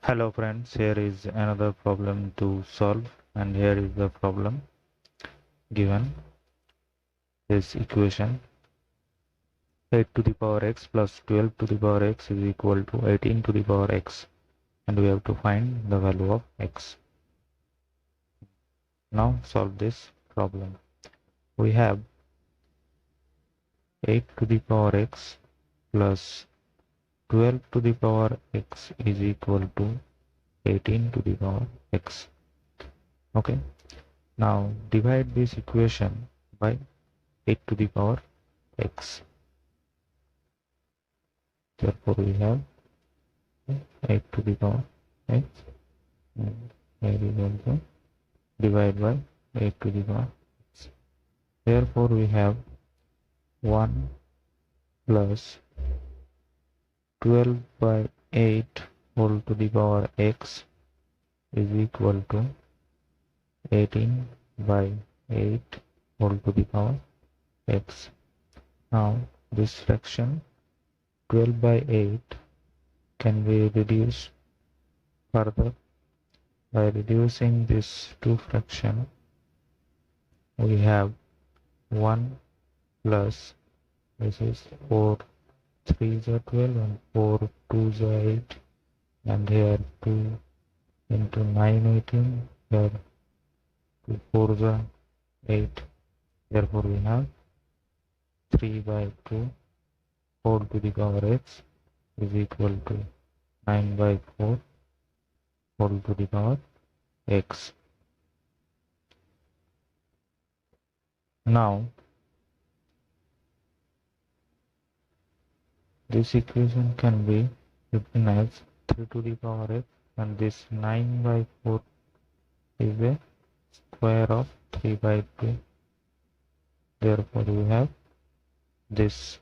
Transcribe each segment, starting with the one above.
Hello friends, here is another problem to solve, and here is the problem given. This equation 8 to the power x plus 12 to the power x is equal to 18 to the power x, and we have to find the value of x. Now solve this problem. We have 8 to the power x plus 12 to the power x is equal to 18 to the power x. Okay, now divide this equation by 8 to the power x. Therefore, we have 8 to the power x, and here is also divide by 8 to the power x. Therefore, we have 1 plus 12 by 8 whole to the power x is equal to 18 by 8 whole to the power x. Now, this fraction 12 by 8 can be reduced further. By reducing this two fraction, we have 1 plus, this is 4 3s are 12 and 4 2s are 8, and here 2 into 9 18, here 2 4s are 8. Therefore, we have 3 by 2 whole to the power x is equal to 9 by 4 whole to the power x. Now, this equation can be written as 3 to the power x, and this 9 by 4 is a square of 3 by 2. Therefore, we have this,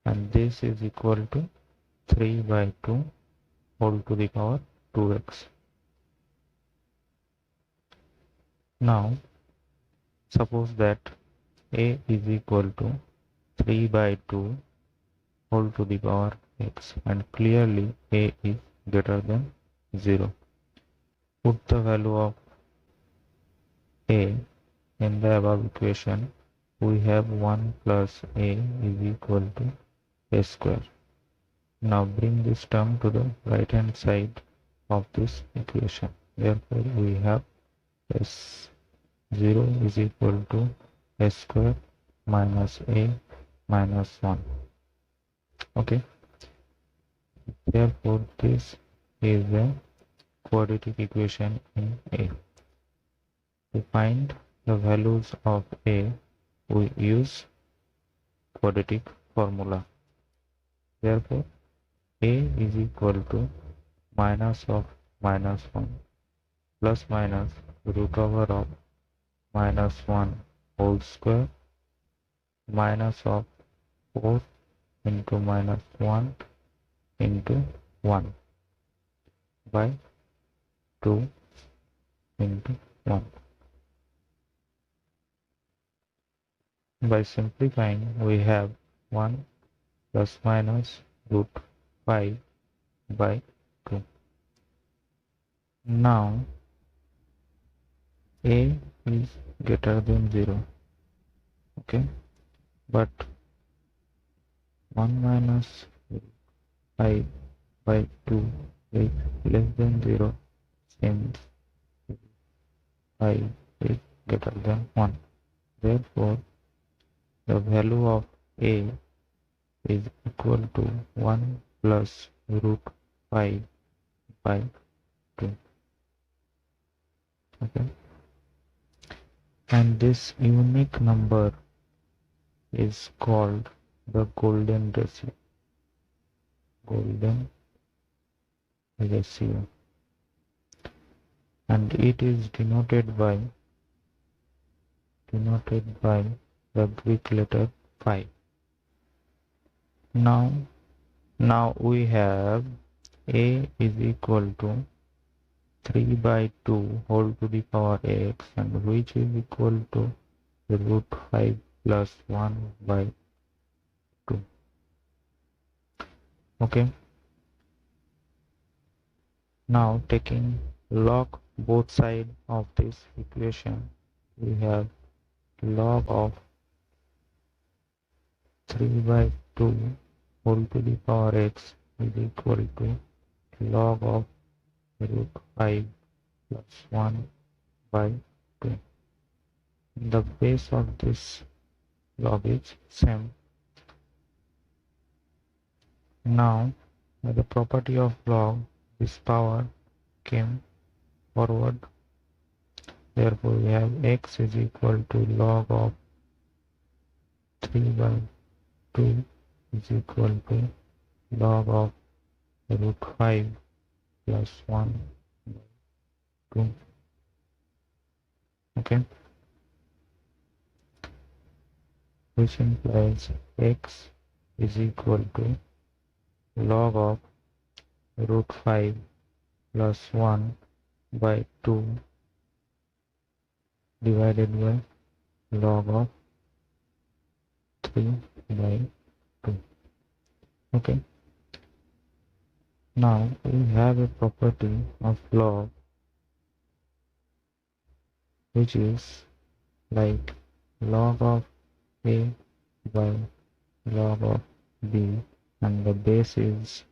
and this is equal to 3 by 2 whole to the power 2x. Now, suppose that a is equal to 3 by 2 whole to the power x, and clearly a is greater than 0. Put the value of a in the above equation. We have 1 plus a is equal to a square. Now bring this term to the right hand side of this equation. Therefore, we have s0 is equal to a square minus a minus 1. Okay. Therefore, this is a quadratic equation in A. To find the values of A, we use quadratic formula. Therefore, A is equal to minus of minus 1 plus minus root over of minus 1 whole square minus of 4 into minus 1 into 1 by 2 into 1. By simplifying, we have 1 plus minus root 5 by 2. Now, a is greater than 0. Okay, but 1 minus 5 by 2 is less than 0, since 5 is greater than 1. Therefore, the value of a is equal to 1 plus root 5 by 2. Okay, and this unique number is called the golden ratio. Golden ratio, and it is denoted by the Greek letter phi. Now we have a is equal to 3 by 2 whole to the power x, and which is equal to root 5 plus 1 by 2. Okay, Now taking log both sides of this equation, we have log of 3 by 2 whole to the power x is equal to log of root 5 plus 1 by 2. The base of this log is same. Now the property of log, this power came forward. Therefore we have x is equal to log of 3 by 2 is equal to log of root 5 plus 1 by 2. Okay, which implies x is equal to log of root 5 plus 1 by 2 divided by log of 3 by 2. Okay, now we have a property of log which is like log of a by log of b, and the base is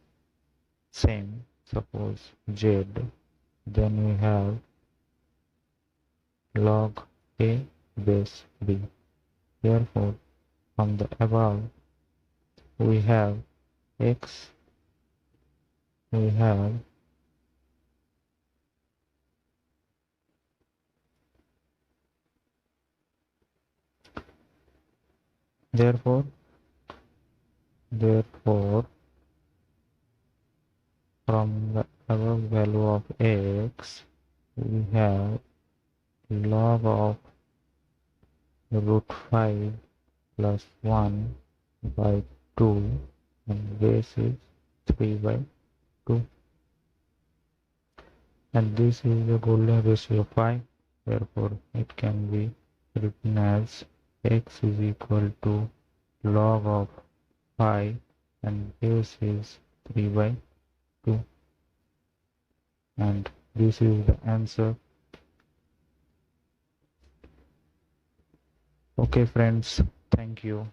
same, suppose z, then we have log a base b. Therefore from the above we have x, we have therefore from the above value of x we have log of root 5 plus 1 by 2, and base is 3 by 2, and this is the golden ratio 5. Therefore it can be written as x is equal to log of 5 and base is 3 by 2, and this is the answer. Okay friends, thank you.